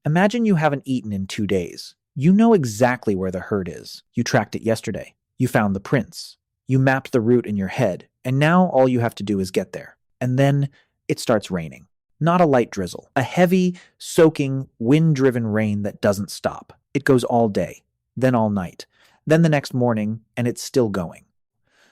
Imagine you haven't eaten in 2 days. You know exactly where the herd is. You tracked it yesterday. You found the prints. You mapped the route in your head, and now all you have to do is get there. And then it starts raining. Not a light drizzle. A heavy, soaking, wind-driven rain that doesn't stop. It goes all day, then all night, then the next morning, and it's still going.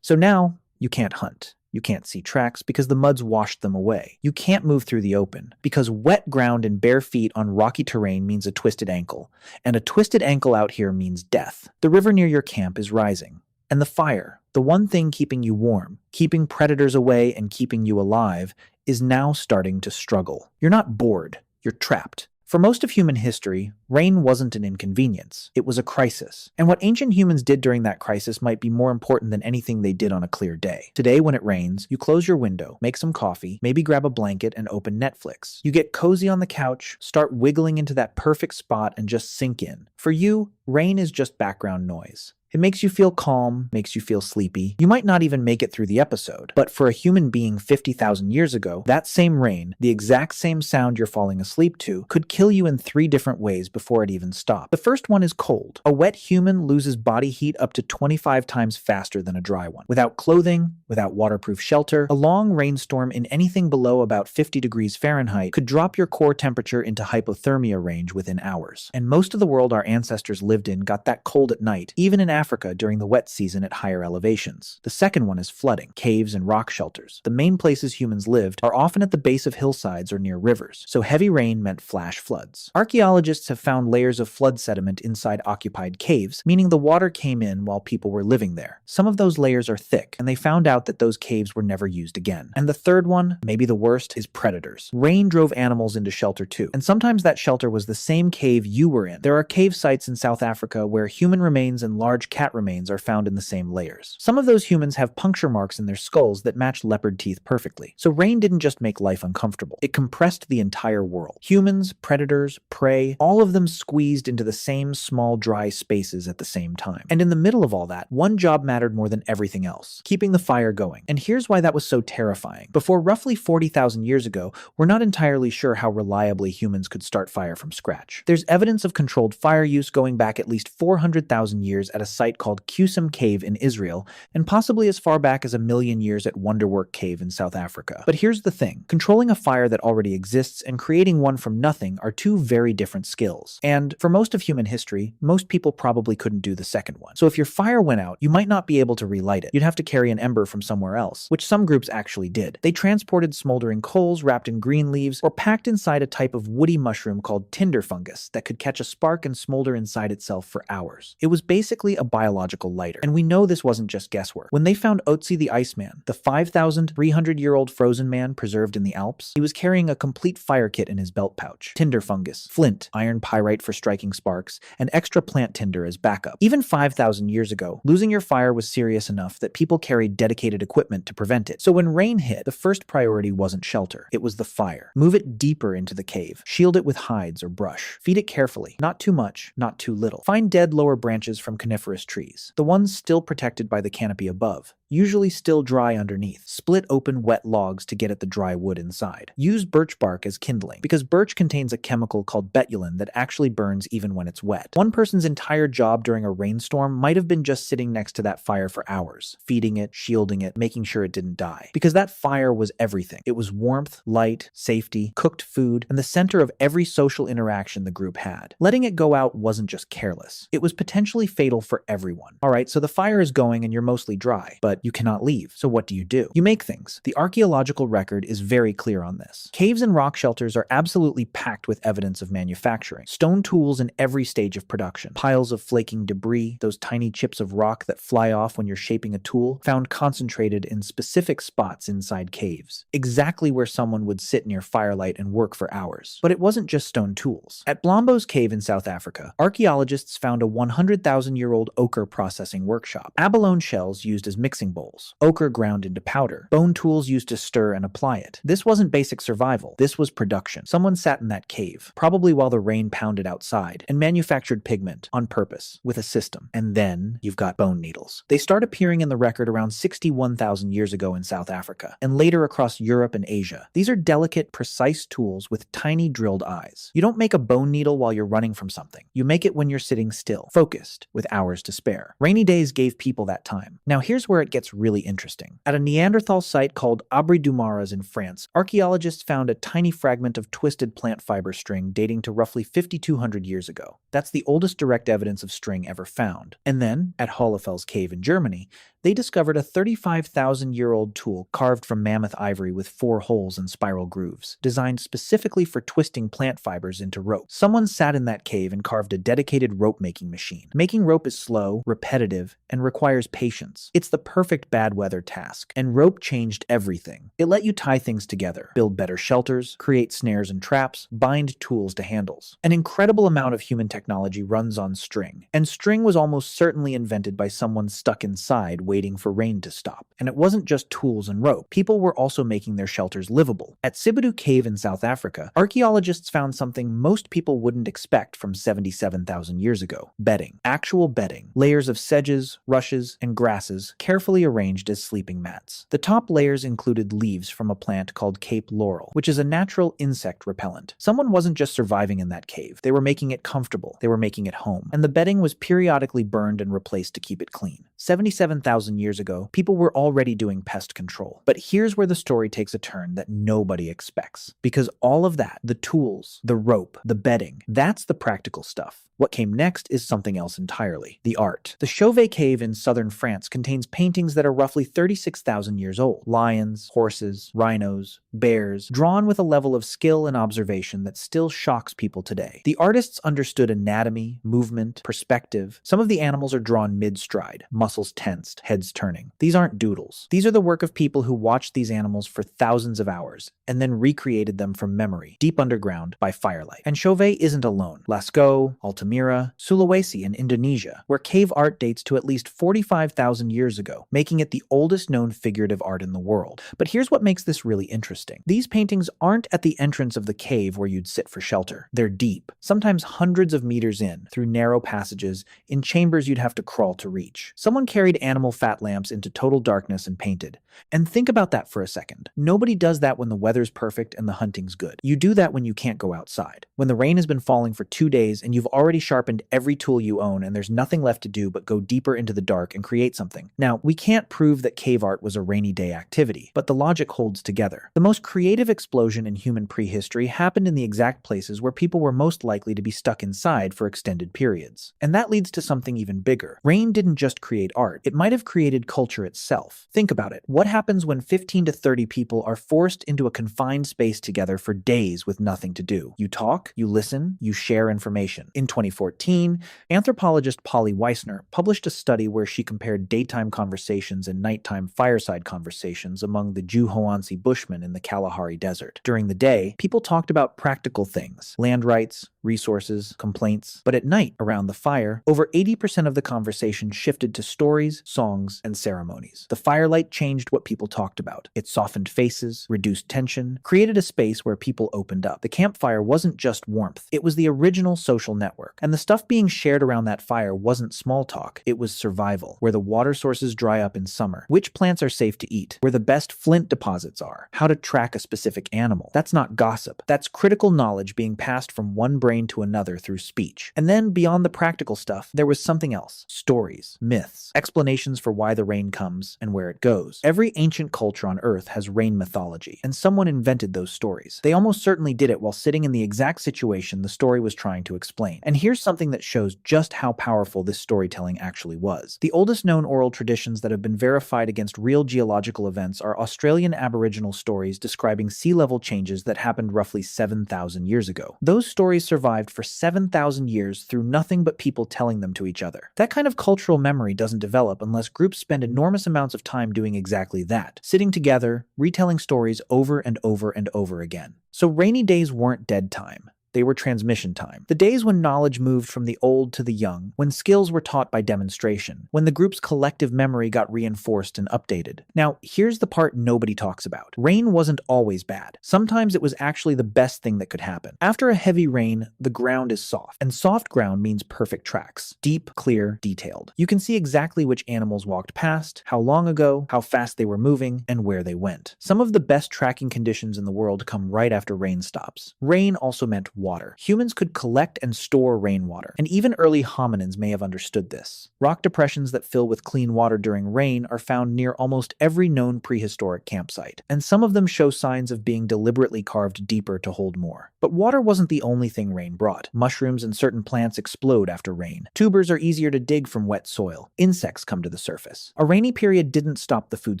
So now, you can't hunt. You can't see tracks because the mud's washed them away. You can't move through the open because wet ground and bare feet on rocky terrain means a twisted ankle, and a twisted ankle out here means death. The river near your camp is rising, and the fire, the one thing keeping you warm, keeping predators away and keeping you alive, is now starting to struggle. You're not bored, you're trapped. For most of human history, rain wasn't an inconvenience. It was a crisis. And what ancient humans did during that crisis might be more important than anything they did on a clear day. Today, when it rains, you close your window, make some coffee, maybe grab a blanket and open Netflix. You get cozy on the couch, start wiggling into that perfect spot and just sink in. For you, rain is just background noise. It makes you feel calm, makes you feel sleepy. You might not even make it through the episode, but for a human being 50,000 years ago, that same rain, the exact same sound you're falling asleep to, could kill you in 3 different ways before it even stopped. The first one is cold. A wet human loses body heat up to 25 times faster than a dry one. Without clothing, without waterproof shelter, a long rainstorm in anything below about 50 degrees Fahrenheit could drop your core temperature into hypothermia range within hours. And most of the world our ancestors lived in got that cold at night, even in Africa during the wet season at higher elevations. The second one is flooding, caves and rock shelters. The main places humans lived are often at the base of hillsides or near rivers, so heavy rain meant flash floods. Archaeologists have found layers of flood sediment inside occupied caves, meaning the water came in while people were living there. Some of those layers are thick, and they found out that those caves were never used again. And the third one, maybe the worst, is predators. Rain drove animals into shelter too, and sometimes that shelter was the same cave you were in. There are cave sites in South Africa where human remains and large cat remains are found in the same layers. Some of those humans have puncture marks in their skulls that match leopard teeth perfectly. So rain didn't just make life uncomfortable. It compressed the entire world. Humans, predators, prey, all of them squeezed into the same small dry spaces at the same time. And in the middle of all that, one job mattered more than everything else: keeping the fire going. And here's why that was so terrifying. Before roughly 40,000 years ago, we're not entirely sure how reliably humans could start fire from scratch. There's evidence of controlled fire use going back at least 400,000 years at a site called Qesem Cave in Israel, and possibly as far back as 1,000,000 years at Wonderwerk Cave in South Africa. But here's the thing: controlling a fire that already exists and creating one from nothing are two very different skills. And for most of human history, most people probably couldn't do the second one. So if your fire went out, you might not be able to relight it. You'd have to carry an ember from somewhere else, which some groups actually did. They transported smoldering coals wrapped in green leaves or packed inside a type of woody mushroom called Tinder Fungus that could catch a spark and smolder inside itself for hours. It was basically a biological lighter. And we know this wasn't just guesswork. When they found Ötzi the Iceman, the 5,300-year-old frozen man preserved in the Alps, he was carrying a complete fire kit in his belt pouch: tinder fungus, flint, iron pyrite for striking sparks, and extra plant tinder as backup. Even 5,000 years ago, losing your fire was serious enough that people carried dedicated equipment to prevent it. So when rain hit, the first priority wasn't shelter. It was the fire. Move it deeper into the cave. Shield it with hides or brush. Feed it carefully. Not too much, not too little. Find dead lower branches from coniferous trees, the ones still protected by the canopy above, usually still dry underneath. Split open wet logs to get at the dry wood inside. Use birch bark as kindling, because birch contains a chemical called betulin that actually burns even when it's wet. One person's entire job during a rainstorm might have been just sitting next to that fire for hours, feeding it, shielding it, making sure it didn't die. Because that fire was everything. It was warmth, light, safety, cooked food, and the center of every social interaction the group had. Letting it go out wasn't just careless. It was potentially fatal for everyone. Alright, so the fire is going and you're mostly dry, but you cannot leave. So what do? You make things. The archaeological record is very clear on this. Caves and rock shelters are absolutely packed with evidence of manufacturing. Stone tools in every stage of production. Piles of flaking debris, those tiny chips of rock that fly off when you're shaping a tool, found concentrated in specific spots inside caves. Exactly where someone would sit near firelight and work for hours. But it wasn't just stone tools. At Blombos Cave in South Africa, archaeologists found a 100,000-year-old ochre processing workshop. Abalone shells used as mixing bowls. Ochre ground into powder. Bone tools used to stir and apply it. This wasn't basic survival. This was production. Someone sat in that cave, probably while the rain pounded outside, and manufactured pigment on purpose with a system. And then you've got bone needles. They start appearing in the record around 61,000 years ago in South Africa, and later across Europe and Asia. These are delicate, precise tools with tiny drilled eyes. You don't make a bone needle while you're running from something. You make it when you're sitting still, focused, with hours to spare. Rainy days gave people that time. Now here's where it gets really interesting. At a Neanderthal site called Abri du Maras in France, archaeologists found a tiny fragment of twisted plant fiber string dating to roughly 5,200 years ago. That's the oldest direct evidence of string ever found. And then, at Hohlefels Cave in Germany, they discovered a 35,000-year-old tool carved from mammoth ivory with 4 holes and spiral grooves, designed specifically for twisting plant fibers into rope. Someone sat in that cave and carved a dedicated rope-making machine. Making rope is slow, repetitive, and requires patience. It's the perfect bad weather task, and rope changed everything. It let you tie things together, build better shelters, create snares and traps, bind tools to handles. An incredible amount of human technology runs on string, and string was almost certainly invented by someone stuck inside waiting for rain to stop. And it wasn't just tools and rope. People were also making their shelters livable. At Sibidu Cave in South Africa, archaeologists found something most people wouldn't expect from 77,000 years ago. Bedding. Actual bedding. Layers of sedges, rushes, and grasses carefully arranged as sleeping mats. The top layers included leaves from a plant called Cape Laurel, which is a natural insect repellent. Someone wasn't just surviving in that cave. They were making it comfortable. They were making it home. And the bedding was periodically burned and replaced to keep it clean. 77,000 years ago, people were already doing pest control. But here's where the story takes a turn that nobody expects. Because all of that, the tools, the rope, the bedding, that's the practical stuff. What came next is something else entirely. The art. The Chauvet Cave in southern France contains paintings that are roughly 36,000 years old. Lions, horses, rhinos, bears, drawn with a level of skill and observation that still shocks people today. The artists understood anatomy, movement, perspective. Some of the animals are drawn mid-stride, muscles tensed, heads turning. These aren't doodles. These are the work of people who watched these animals for thousands of hours and then recreated them from memory, deep underground, by firelight. And Chauvet isn't alone. Lascaux, Altamira, Sulawesi in Indonesia, where cave art dates to at least 45,000 years ago, making it the oldest known figurative art in the world. But here's what makes this really interesting. These paintings aren't at the entrance of the cave where you'd sit for shelter. They're deep, sometimes hundreds of meters in, through narrow passages, in chambers you'd have to crawl to reach. Someone carried animal fat lamps into total darkness and painted. And think about that for a second. Nobody does that when the weather's perfect and the hunting's good. You do that when you can't go outside. When the rain has been falling for 2 days and you've already sharpened every tool you own and there's nothing left to do but go deeper into the dark and create something. Now, we can't prove that cave art was a rainy day activity, but the logic holds together. The most creative explosion in human prehistory happened in the exact places where people were most likely to be stuck inside for extended periods. And that leads to something even bigger. Rain didn't just create art, it might have created culture itself. Think about it. What happens when 15 to 30 people are forced into a confined space together for days with nothing to do? You talk, you listen, you share information. In 2014, anthropologist Polly Weissner published a study where she compared daytime conversations and nighttime fireside conversations among the Juhoansi Bushmen in the Kalahari Desert. During the day, people talked about practical things, land rights, resources, complaints. But at night, around the fire, over 80% of the conversation shifted to stories, songs, and ceremonies. The firelight changed what people talked about. It softened faces, reduced tension, created a space where people opened up. The campfire wasn't just warmth. It was the original social network. And the stuff being shared around that fire wasn't small talk. It was survival. Where the water sources dry up in summer. Which plants are safe to eat. Where the best flint deposits are. How to track a specific animal. That's not gossip. That's critical knowledge being passed from one brain to another through speech. And then, beyond the practical stuff, there was something else. Stories, myths, explanations for why the rain comes and where it goes. Every ancient culture on Earth has rain mythology, and someone invented those stories. They almost certainly did it while sitting in the exact situation the story was trying to explain. And here's something that shows just how powerful this storytelling actually was. The oldest known oral traditions that have been verified against real geological events are Australian Aboriginal stories describing sea level changes that happened roughly 7,000 years ago. Those stories survived for 7,000 years through nothing but people telling them to each other. That kind of cultural memory doesn't develop unless groups spend enormous amounts of time doing exactly that, sitting together, retelling stories over and over and over again. So rainy days weren't dead time. They were transmission time. The days when knowledge moved from the old to the young, when skills were taught by demonstration, when the group's collective memory got reinforced and updated. Now, here's the part nobody talks about. Rain wasn't always bad. Sometimes it was actually the best thing that could happen. After a heavy rain, the ground is soft, and soft ground means perfect tracks. Deep, clear, detailed. You can see exactly which animals walked past, how long ago, how fast they were moving, and where they went. Some of the best tracking conditions in the world come right after rain stops. Rain also meant water. Humans could collect and store rainwater, and even early hominins may have understood this. Rock depressions that fill with clean water during rain are found near almost every known prehistoric campsite, and some of them show signs of being deliberately carved deeper to hold more. But water wasn't the only thing rain brought. Mushrooms and certain plants explode after rain. Tubers are easier to dig from wet soil. Insects come to the surface. A rainy period didn't stop the food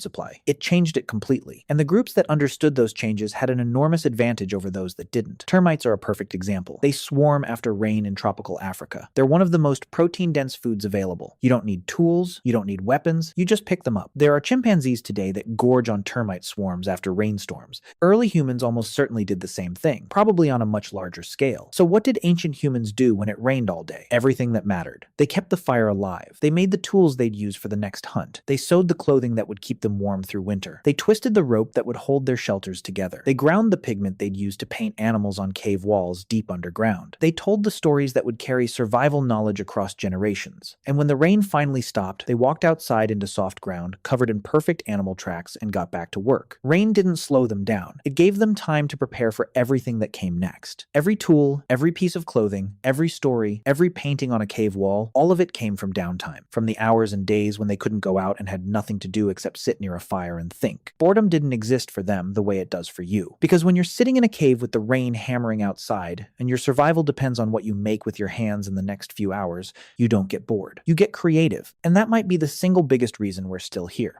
supply. It changed it completely, and the groups that understood those changes had an enormous advantage over those that didn't. Termites are a perfect example. They swarm after rain in tropical Africa. They're one of the most protein-dense foods available. You don't need tools, you don't need weapons, you just pick them up. There are chimpanzees today that gorge on termite swarms after rainstorms. Early humans almost certainly did the same thing, probably on a much larger scale. So what did ancient humans do when it rained all day? Everything that mattered. They kept the fire alive. They made the tools they'd use for the next hunt. They sewed the clothing that would keep them warm through winter. They twisted the rope that would hold their shelters together. They ground the pigment they'd use to paint animals on cave walls deep underground. They told the stories that would carry survival knowledge across generations. And when the rain finally stopped, they walked outside into soft ground, covered in perfect animal tracks, and got back to work. Rain didn't slow them down. It gave them time to prepare for everything that came next. Every tool, every piece of clothing, every story, every painting on a cave wall, all of it came from downtime, from the hours and days when they couldn't go out and had nothing to do except sit near a fire and think. Boredom didn't exist for them the way it does for you. Because when you're sitting in a cave with the rain hammering outside, and your survival depends on what you make with your hands in the next few hours, you don't get bored. You get creative. And that might be the single biggest reason we're still here.